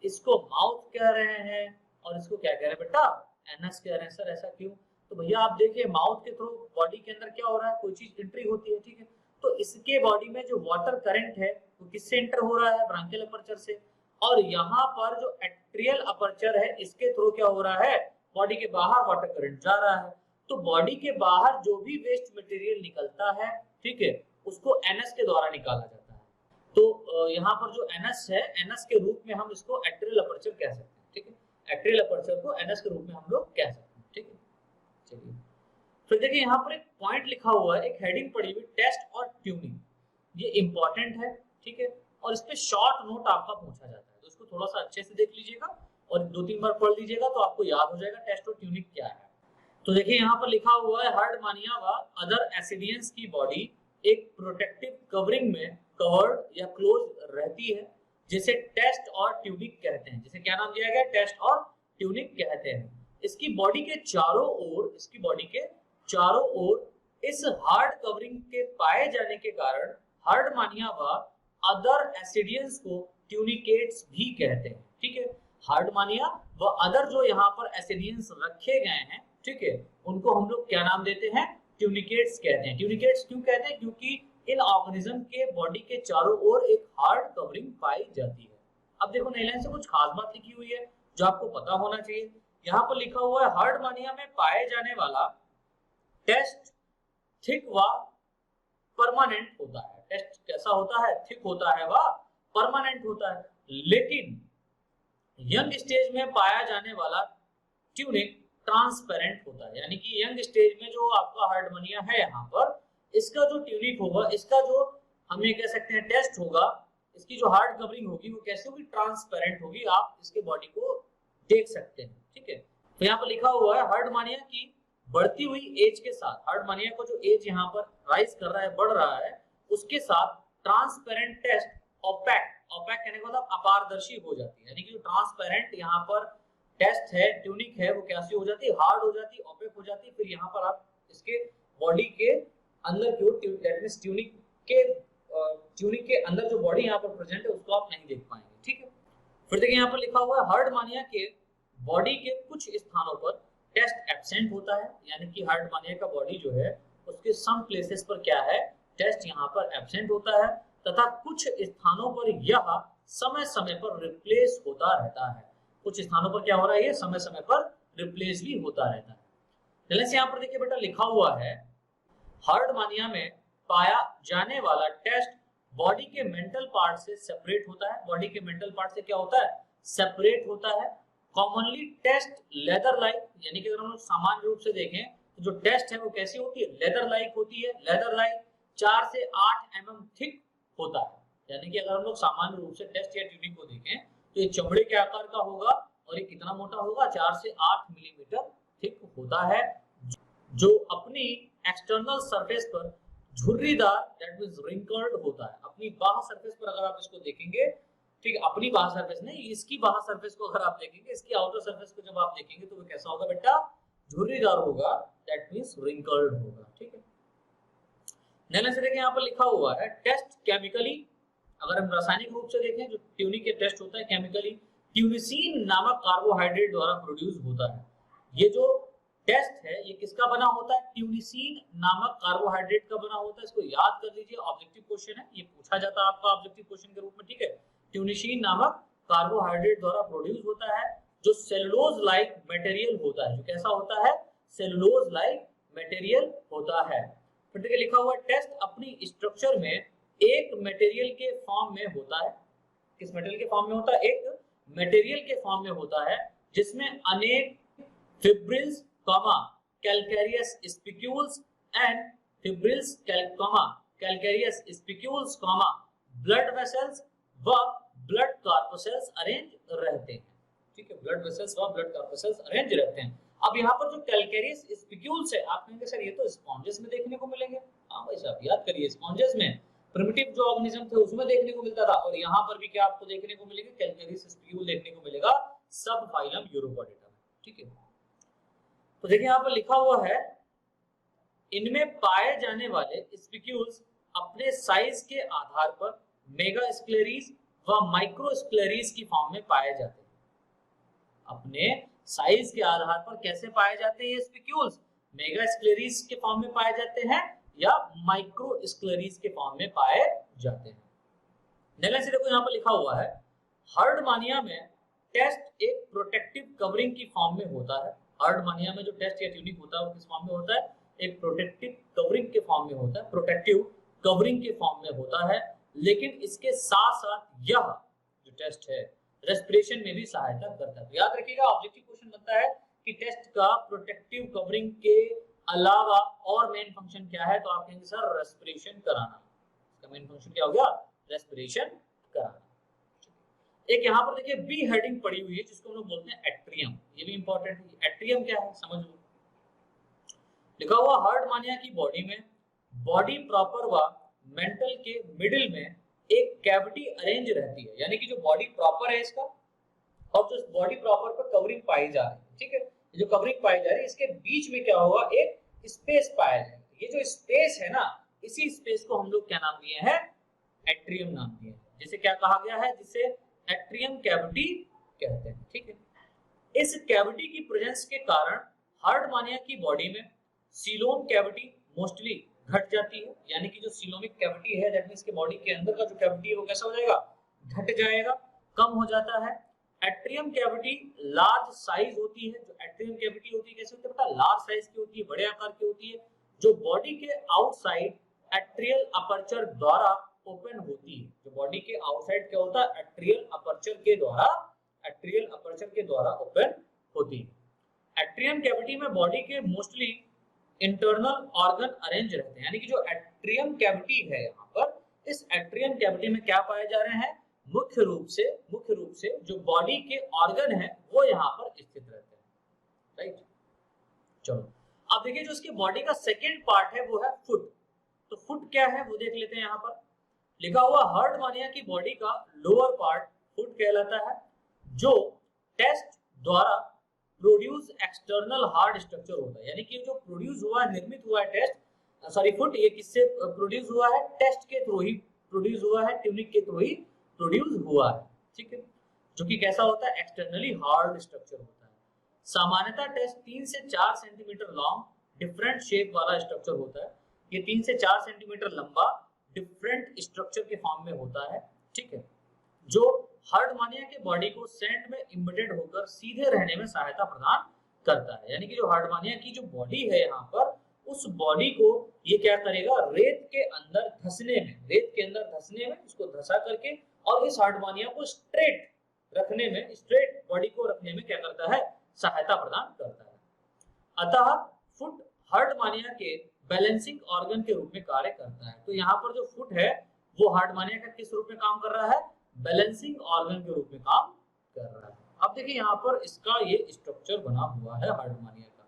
इसको माउथ कह रहे हैं और इसको क्या कह रहे हैं बेटा, एनस कह रहे हैं। सर ऐसा क्यों? तो भैया आप देखिए माउथ के थ्रू बॉडी के अंदर क्या हो रहा है, कोई चीज एंट्री होती है, ठीक है, तो इसके बॉडी में जो वाटर करंट है वो किससे एंटर हो रहा है, ब्रांकियल अपर्चर से, और यहाँ पर जो एट्रियल अपर्चर है इसके थ्रू क्या हो रहा है, बॉडी के बाहर वाटर करंट जा रहा है। तो बॉडी के बाहर जो भी वेस्ट मटेरियल निकलता है, ठीक है, उसको एनस के द्वारा निकाला जाता है। तो यहाँ पर जो एनस है, एनस के रूप में हम इसको एट्रियल अपर्चर कह सकते हैं, ठीक है, एट्रियल अपर्चर को एनस के रूप में हम लोग कह सकते हैं, ठीक है। चलिए फिर देखिए यहाँ पर एक पॉइंट लिखा हुआ है, एक हेडिंग पड़ी हुई, टेस्ट और ट्यूनिंग, ये इंपॉर्टेंट है, ठीक है, और इस पे शॉर्ट नोट आपका पूछा जाता है, तो इसको थोड़ा सा अच्छे से देख लीजिएगा और 2-3 बार पढ़ लीजिएगा तो आपको याद हो जाएगा टेस्ट और ट्यूनिंग क्या है। तो देखिए यहाँ पर लिखा हुआ है हर्डमानिया व अदर एसिडियंस की बॉडी एक प्रोटेक्टिव कवरिंग में कवर्ड या क्लोज रहती है, जिसे टेस्ट और ट्यूनिक कहते हैं। जिसे क्या नाम दिया गया, टेस्ट और ट्यूनिक कहते हैं। इसकी बॉडी के चारों ओर इस हार्ड कवरिंग के पाए जाने के कारण हर्डमानिया व अदर एसिडियंस को ट्यूनिकेट्स भी कहते हैं, ठीक है। हर्डमानिया व अदर जो यहाँ पर एसिडियंस रखे गए हैं, ठीक है, उनको हम लोग क्या नाम देते हैं, ट्यूनिकेट्स कहते हैं। ट्यूनिकेट्स क्यों कहते हैं? क्योंकि इन ऑर्गेनिज्म के बॉडी के चारों ओर एक हार्ड कवरिंग पाई जाती है। अब देखो नई लाइन से कुछ खास बात लिखी हुई है जो आपको पता होना चाहिए। यहाँ पर लिखा हुआ है हर्डमानिया में पाए जाने वाला टेस्ट थिक व परमानेंट होता है। टेस्ट कैसा होता है, थिक होता है व परमानेंट होता है। लेकिन यंग स्टेज में पाया जाने वाला ट्यूनिक ट्रांसपेरेंट होता है, यानी कि यंग स्टेज में जो आपका हर्डमानिया है यहाँ पर, इसका जो ट्यूनिक होगा, इसका जो हम ये कह सकते हैं टेस्ट होगा, इसकी जो हार्ड कवरिंग होगी वो कैसे होगी, ट्रांसपेरेंट होगी। आप इसके बॉडी को देख सकते हैं, ठीक है। तो यहाँ पर लिखा हुआ है हर्डमानिया की बढ़ती हुई एज के साथ, हार्ड मानिया को जो एज यहाँ पर राइज कर रहा है, बढ़ रहा है, उसके साथ ट्रांसपेरेंट टेस्ट ओपैक, ओपैक कहने का मतलब अपारदर्शी हो जाती है, यानी कि जो ट्रांसपेरेंट यहाँ पर टेस्ट है, ट्यूनिक है, वो कैसी हो जाती है, हार्ड हो जाती है, ओपेक हो जाती है। फिर यहाँ पर आप इसके बॉडी के अंदर की ओर, दैट मींस ट्यूनिक के अंदर जो बॉडी यहाँ पर प्रेजेंट है उसको आप नहीं देख पाएंगे, ठीक है। फिर देखिए यहाँ पर लिखा हुआ है हार्ड मानिया के बॉडी के कुछ स्थानों पर टेस्ट एब्सेंट होता है, यानी कि हार्ड मानिया का बॉडी जो है उसके सम प्लेसेस पर क्या है, टेस्ट यहाँ पर एब्सेंट होता है, तथा कुछ स्थानों पर यह समय समय पर रिप्लेस होता रहता है। कुछ स्थानों पर क्या हो रहा है, ये समय समय पर रिप्लेस भी होता रहता है। जैसे यहाँ पर देखिए बेटा लिखा हुआ है हार्ड मानिया में पाया जाने वाला टेस्ट बॉडी के मेंटल पार्ट से सेपरेट होता है। बॉडी के मेंटल पार्ट से क्या होता है, सेपरेट होता है। कॉमनली टेस्ट लेदर लाइक, यानी कि अगर हम लोग सामान्य रूप से देखें तो जो टेस्ट है वो कैसी होती है, लेदर लाइक होती है। लेदर लाइक 4 से 8 mm थिक होता है, यानी कि अगर हम लोग सामान्य रूप से टेस्ट या ट्यूनिक को देखें तो ये चमड़े के आकार का होगा और ये कितना मोटा होगा, 4 से 8 मिलीमीटर थिक होता है, जो अपनी एक्सटर्नल सरफेस पर झुर्रीदार, दैट मींस रिंकल्ड होता है। अपनी बाह्य सरफेस पर अगर आप इसको देखेंगे, ठीक है, अपनी बाह्य सरफेस नहीं, इसकी बाह्य सरफेस को अगर आप देखेंगे, इसकी आउटर सरफेस को जब आप देखेंगे तो वो कैसा होगा बेटा, झुर्रीदार होगा, दैट मींस रिंकल्ड होगा, ठीक है। नेक्स्ट से देखिए यहाँ पर लिखा हुआ है टेस्ट केमिकली, अगर हम रासायनिक रूप से देखें जो ट्यूनिक के टेस्ट होता है केमिकली ट्यूनिसीन नामक कार्बोहाइड्रेट द्वारा प्रोड्यूस होता है। ये जो टेस्ट है ये किसका बना होता है, ट्यूनिसीन नामक कार्बोहाइड्रेट का बना होता है। इसको याद कर लीजिए, ऑब्जेक्टिव क्वेश्चन है, ये पूछा जाता है आपका ऑब्जेक्टिव क्वेश्चन के रूप में, ठीक है। ट्यूनिसीन नामक कार्बोहाइड्रेट द्वारा प्रोड्यूस होता है, जो सेलुलोज लाइक मटेरियल होता है। जो कैसा होता है, सेलुलोज लाइक मटेरियल होता है। फिर देखिए लिखा हुआ टेस्ट अपनी स्ट्रक्चर में एक मटेरियल के फॉर्म में होता है। किस मटेरियल के फॉर्म में होता है, एक मटेरियल के फॉर्म में होता है जिसमें अनेक fibrils, calcareous spicules and fibrils, calcareous spicules, blood vessels व ब्लड कार्पसेल्स अरेंज रहते हैं, ठीक है। ब्लड वेसल्स व ब्लड कार्पसेल्स अरेंज रहते हैं। अब यहाँ पर जो कैल्केरियस स्पिक्यूल्स है, आप कहेंगे सर ये तो स्पॉन्जेस में देखने को मिलेंगे। हाँ भाई साहब, याद करिए, स्पॉन्जेस में प्रिमिटिव जो ऑर्गेनिज्म थे उसमें देखने को मिलता था, और यहाँ पर भी क्या आपको देखने को मिलेगा, कैल्केरियस स्पिक्यूल देखने को मिलेगा सब फाइलम यूरोपोडेटा में, ठीक है। तो देखिए यहाँ पर लिखा हुआ है इनमें पाए जाने वाले स्पिक्यूल्स अपने साइज के आधार पर मेगा स्क्लेरीज व माइक्रो स्क्लेरीज की फॉर्म में पाए जाते हैं। अपने साइज के आधार पर कैसे पाए जाते हैं ये स्पिक्यूल्स, मेगा स्क्लेरीज के फॉर्म में पाए जाते हैं या माइक्रो स्क्लेरीज के फॉर्म में पाए जाते हैं। नेक्स्ट से देखो यहाँ पर लिखा हुआ है हार्ड मानिया में टेस्ट एक प्रोटेक्टिव कवरिंग की फॉर्म में होता है। हार्ड मानिया में जो टेस्ट या ट्यूनिक होता है वो किस फॉर्म में होता है, एक प्रोटेक्टिव कवरिंग के फॉर्म में होता है, प्रोटेक्टिव कवरिंग के फॉर्म में होता है। लेकिन इसके साथ साथ यह जो टेस्ट है रेस्पिरेशन में भी सहायता करता है। तो याद रखिएगा ऑब्जेक्टिव क्वेश्चन बनता है कि टेस्ट का प्रोटेक्टिव कवरिंग के अलावा और मेन फंक्शन क्या है, तो आप कहेंगे सर रेस्पिरेशन कराना। इसका मेन फंक्शन क्या हो गया, रेस्पिरेशन कराना। एक यहाँ पर देखिए बी हेडिंग पड़ी हुई है जिसको हम लोग बोलते हैं एट्रियम, ये भी इंपॉर्टेंट है। एट्रियम क्या है समझ लो, लिखा हुआ हार्ड मानिया की बॉडी में बॉडी प्रॉपर व मेंटल के मिडिल में एक कैविटी अरेंज रहती है, यानी कि जो बॉडी प्रॉपर है इसका और जो बॉडी प्रॉपर पर कवरिंग पाई जा रही है, ठीक है, जो कवरिंग पाई जा रही है इसके बीच में क्या होगा, एक स्पेस पाया जाएगा। ये जो स्पेस है ना, इसी स्पेस को हम लोग क्या नाम दिए हैं, एट्रियम नाम दिए हैं, जिसे क्या कहा गया है, जिसे एट्रियम कैविटी कहते हैं, ठीक है। इस कैविटी की प्रेजेंस के कारण हार्ड मानिया की बॉडी में सीलोम कैविटी मोस्टली घट जाती है, यानी कि जो सीलोमिक कैविटी है दैट मींस के बॉडी के अंदर का जो कैविटी है वो कैसा हो जाएगा, घट जाएगा, कम हो जाता है। एट्रियम कैविटी लार्ज साइज होती है। जो एट्रियम कैविटी होती है कैसे होती है बेटा, लार्ज साइज की होती है, बड़े आकार की होती है, जो बॉडी के आउटसाइड एट्रियल अपर्चर द्वारा ओपन होती है। जो बॉडी के आउटसाइड क्या होता है, एट्रियल अपर्चर के द्वारा ओपन होती है। एट्रियम कैविटी में बॉडी के मोस्टली इंटरनल ऑर्गन अरेंज रहते हैं, यानी कि जो एट्रियम कैविटी है यहाँ पर, इस एट्रियम कैविटी में क्या पाए जा रहे हैं, मुख्य रूप से जो बॉडी के ऑर्गन है वो यहाँ पर स्थित रहते हैं, राइट। चलो अब देखिए जो इसके बॉडी का सेकेंड पार्ट है वो है फुट। तो फुट क्या है वो देख लेते हैं। यहाँ पर लिखा हुआ हार्डमानिया की बॉडी का लोअर पार्ट फुट कहलाता है, जो टेस्ट द्वारा प्रोड्यूस एक्सटर्नल हार्ड स्ट्रक्चर होता है। यानी कि जो प्रोड्यूस हुआ है, निर्मित हुआ है टेस्ट सॉरी फुट, ये किससे प्रोड्यूस हुआ है? टेस्ट के थ्रू ही प्रोड्यूस हुआ है, ट्यूनिक के थ्रू ही प्रोड्यूस हुआ है। ठीक है, जो कि कैसा होता है? एक्सटर्नली हार्ड स्ट्रक्चर होता है। सामान्यतः टेस्ट 3 से 4 सेंटीमीटर लॉन्ग डिफरेंट शेप वाला स्ट्रक्चर होता है। ये 3 से 4 सेंटीमीटर लंबा डिफरेंट स्ट्रक्चर के फॉर्म में होता है। ठीक है, जो हार्डमानिया के बॉडी को सैंड में इम्बेडेड होकर सीधे रहने में सहायता प्रदान करता है। यानी कि जो हार्डमानिया की जो बॉडी है यहाँ पर, उस बॉडी को ये क्या करेगा? रेत के अंदर धंसने में इसको धंसा करके और इस हार्डमानिया को स्ट्रेट रखने में, स्ट्रेट बॉडी को रखने में क्या करता है? सहायता प्रदान करता है। अतः फुट हार्डमानिया के बैलेंसिंग ऑर्गन के रूप में कार्य करता है। तो यहाँ पर जो फुट है वो हार्डमानिया का किस रूप में काम कर रहा है? बैलेंसिंग ऑर्गन के रूप में काम कर रहा है। अब देखिए यहाँ पर इसका ये स्ट्रक्चर बना हुआ है हार्डमानिया का,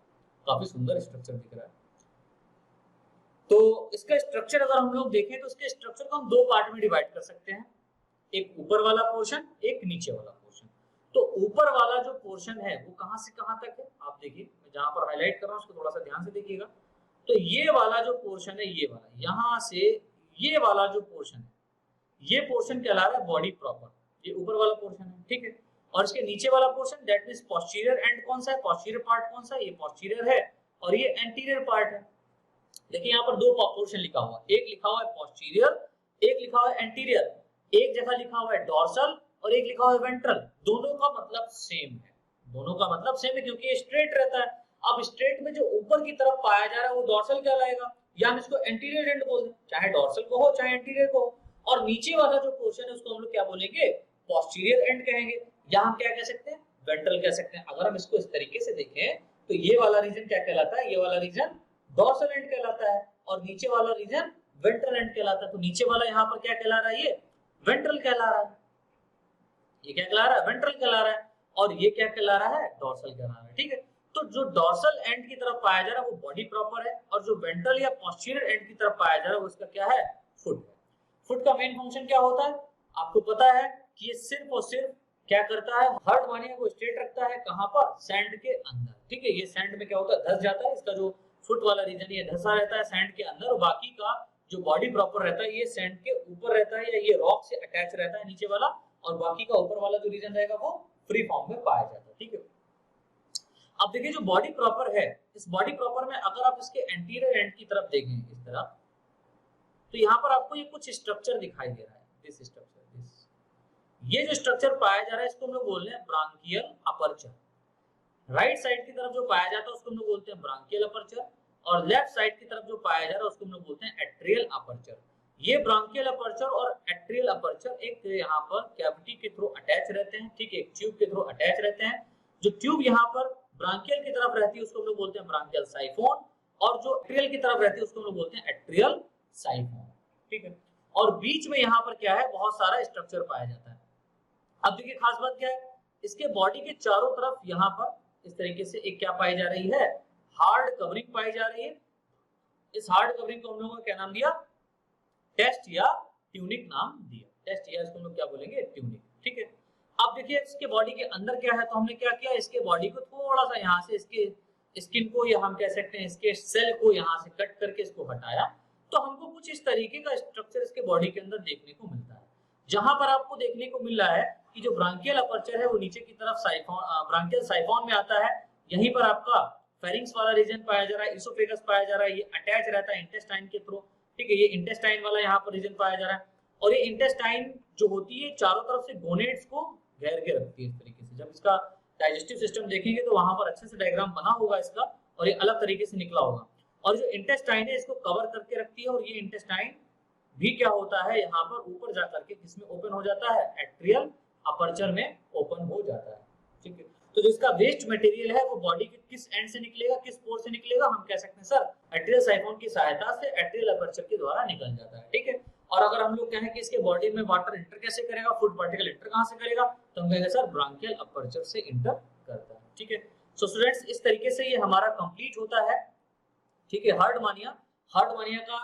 काफी सुंदर स्ट्रक्चर दिख रहा है। तो इसका स्ट्रक्चर अगर हम लोग देखें तो इसके स्ट्रक्चर को हम दो पार्ट में डिवाइड कर सकते हैं, एक ऊपर वाला पोर्शन, एक नीचे वाला पोर्शन। तो ऊपर वाला जो पोर्शन है वो कहां से कहां तक है? आप देखिए, मैं जहां पर हाईलाइट कर रहा हूं उसको थोड़ा सा ध्यान से देखिएगा। तो ये वाला जो पोर्शन है, ये वाला, यहां से ये वाला जो पोर्शन है, ये पोर्शन कहला रहा है बॉडी प्रॉपर। ये ऊपर वाला पोर्शन है, ठीक है। और इसके नीचे वाला portion, that means posterior and कौन सा है? पोस्टीरियर पार्ट कौन सा है? ये पोस्टीरियर है और ये एंटीरियर पार्ट है। देखिए यहाँ पर दो पोर्शन लिखा हुआ है, एक लिखा हुआ है पोस्टीरियर, एक लिखा हुआ है एंटीरियर। एक जगह लिखा हुआ है डोर्सल और एक लिखा हुआ है वेंट्रल। दोनों का मतलब सेम है, दोनों का मतलब सेम है क्योंकि ये स्ट्रेट रहता है। अब स्ट्रेट में जो ऊपर की तरफ पाया जा रहा है वो डोर्सल कहलाएगा, या हम इसको एंटीरियर एंड बोल दें, चाहे डोर्सल को हो चाहे एंटीरियर को हो। और नीचे वाला जो पोर्शन है उसको हम लोग क्या बोलेंगे? पोस्टीरियर एंड कहेंगे, या हम क्या कह सकते हैं? वेंट्रल कह सकते हैं। अगर हम इसको इस तरीके से देखें तो ये वाला रीजन क्या कहलाता है? ये वाला रीजन डोर्सल एंड कहलाता है और नीचे वाला रीजन वेंट्रल एंड कहलाता है। तो नीचे वाला यहाँ पर क्या कहला रहा है? ये वेंट्रल कहला रहा है। ये क्या कहला रहा है? वेंट्रल कहला रहा है। और ये क्या कहला रहा है? डोर्सल कहला रहा है। ठीक है, तो जो डोर्सल एंड की तरफ पाया जा रहा है वो बॉडी प्रॉपर है, और जो वेंट्रल या पोस्टीरियर एंड की तरफ पाया जा रहा है वो उसका क्या है? फुट है। फुट का मेन फंक्शन क्या होता है? आपको पता है कि ये सिर्फ और सिर्फ क्या करता है? हार्डमानिया को स्ट्रेट रखता है। कहां पर? सैंड के अंदर। ठीक है, ये सैंड में क्या होता है? धंस जाता है। इसका जो फुट वाला रीजन ये धंसा रहता है सैंड के अंदर, और बाकी का जो बॉडी प्रॉपर रहता है ये सैंड के ऊपर रहता है, या ये रॉक से अटैच रहता है नीचे वाला, और बाकी का ऊपर वाला जो रीजन रहेगा वो फ्री फॉर्म में पाया जाता है। ठीक है, अब देखिए जो बॉडी प्रॉपर है, इस बॉडी प्रॉपर में अगर आप इसके एंटीरियर एंड की तरफ देखें इस तरफ, तो यहाँ पर आपको ये कुछ स्ट्रक्चर दिखाई दे रहा है। दिस स्ट्रक्चर, दिस, ये जो स्ट्रक्चर पाया जा रहा है इसको हम लोग बोल रहे हैं ब्रांकियल अपर्चर। राइट साइड की तरफ जो पाया जाता है उसको हम लोग बोलते हैं ब्रांकियल अपर्चर, और लेफ्ट साइड की तरफ जो पाया जा रहा है उसको हम लोग बोलते हैं एट्रियल अपर्चर। ये ब्रांकियल अपर्चर और एट्रियल अपर्चर एक यहाँ पर कैविटी के थ्रू अटैच रहते हैं। ठीक है, एक ट्यूब के थ्रू अटैच रहते हैं। जो ट्यूब यहाँ पर ब्रांकियल की तरफ रहती है उसको हम लोग बोलते हैं ब्रांकियल साइफोन, और जो एट्रियल की तरफ रहती है उसको हम लोग बोलते हैं एट्रियल साइफोन। ठीक है, और बीच में यहाँ पर क्या है? बहुत सारा स्ट्रक्चर पाया जाता है। अब देखिए खास बात क्या है, इसके बॉडी के चारों तरफ यहाँ पर इस तरीके से एक क्या पाई जा रही है? हार्ड कवरिंग पाई जा रही है। इस हार्ड कवरिंग को हम लोगों ने क्या नाम दिया? टेस्ट या ट्यूनिक नाम दिया। टेस्ट या इसको हम लोग क्या बोलेंगे? ट्यूनिक। ठीक है, अब देखिए इसके बॉडी के अंदर क्या है, तो हमने क्या किया? इसके बॉडी को थोड़ा सा यहाँ से इसके स्किन को, या हम कह सकते हैं इसके सेल को यहाँ से कट करके इसको हटाया, तो हमको कुछ इस तरीके का स्ट्रक्चर इसके बॉडी के अंदर देखने को मिलता है। जहां पर आपको देखने को मिल रहा है कि जो ब्रांकियल अपर्चर है वो नीचे की तरफ ब्रांकियल साइफोन में आता है। यहीं पर आपका फेरिंग्स वाला रीजन पाया जा रहा है, इसोफेगस पाया जा रहा है, ये अटैच रहता है इंटेस्टाइन के थ्रू। ठीक है, ये इंटेस्टाइन वाला यहाँ पर रीजन पाया जा रहा है, और ये इंटेस्टाइन जो होती है चारों तरफ से गोनेड्स को घेर के रखती है इस तरीके से। जब इसका डाइजेस्टिव सिस्टम देखेंगे तो वहां पर अच्छे से डायग्राम बना होगा इसका, और ये अलग तरीके से निकला होगा। और जो इंटेस्टाइन है इसको कवर करके रखती है, और ये इंटेस्टाइन भी क्या होता है यहाँ पर ऊपर जाकर के किसमें ओपन हो जाता है? एट्रियल अपर्चर में ओपन हो जाता है। ठीक है, तो जो इसका वेस्ट मटेरियल है वो बॉडी के किस एंड से निकलेगा, किस पोर से निकलेगा? हम कह सकते हैं सर एट्रियल साइफोन की सहायता से एट्रियल अपर्चर के द्वारा निकल जाता है। ठीक है, और अगर हम लोग कहें कि इसके बॉडी में वाटर इंटर कैसे करेगा, फूड पार्टिकल इंटर कहां से करेगा, तो हम कहेंगे सर ब्रांकियल अपर्चर से इंटर करता है। ठीक है, सो स्टूडेंट्स इस तरीके से ये हमारा कंप्लीट होता है ठीक है। हार्डमानिया का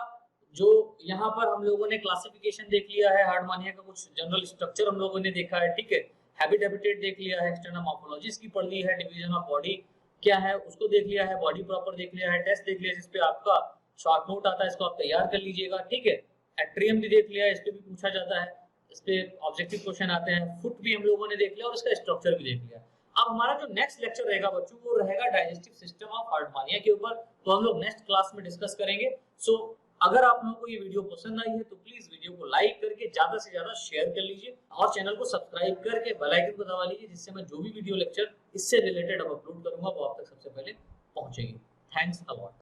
जो यहाँ पर हम लोगों ने क्लासिफिकेशन देख लिया है, हार्डमानिया का कुछ जनरल स्ट्रक्चर हम लोगों ने देखा है, ठीक है। हैबिटेट देख लिया है, एक्सटर्नल मॉर्फोलॉजीज की पढ़ ली है, डिवीजन ऑफ बॉडी क्या है उसको देख लिया है, बॉडी प्रॉपर देख लिया है, टेस्ट देख लिया है जिसपे आपका शॉर्ट नोट आता है, इसको आप तैयार कर लीजिएगा, ठीक है। एट्रियम भी देख लिया है, इस पे भी पूछा जाता है, इस पे ऑब्जेक्टिव क्वेश्चन आते हैं। फुट भी हम लोगों ने देख लिया और इसका स्ट्रक्चर भी देख लिया। अब हमारा जो नेक्स्ट लेक्चर रहेगा बच्चों वो रहेगा डाइजेस्टिव सिस्टम ऑफ हार्डमानिया के ऊपर, तो हम लोग नेक्स्ट क्लास में डिस्कस करेंगे। सो अगर आप लोगों को ये वीडियो पसंद आई है तो प्लीज वीडियो को लाइक करके ज्यादा से ज्यादा शेयर कर लीजिए और चैनल को सब्सक्राइब करके बेल आइकन को दबा लीजिए, जिससे मैं जो भी वीडियो लेक्चर इससे रिलेटेड अब अपलोड करूंगा वो आप तक सबसे पहले पहुंचेगी। Thanks a lot.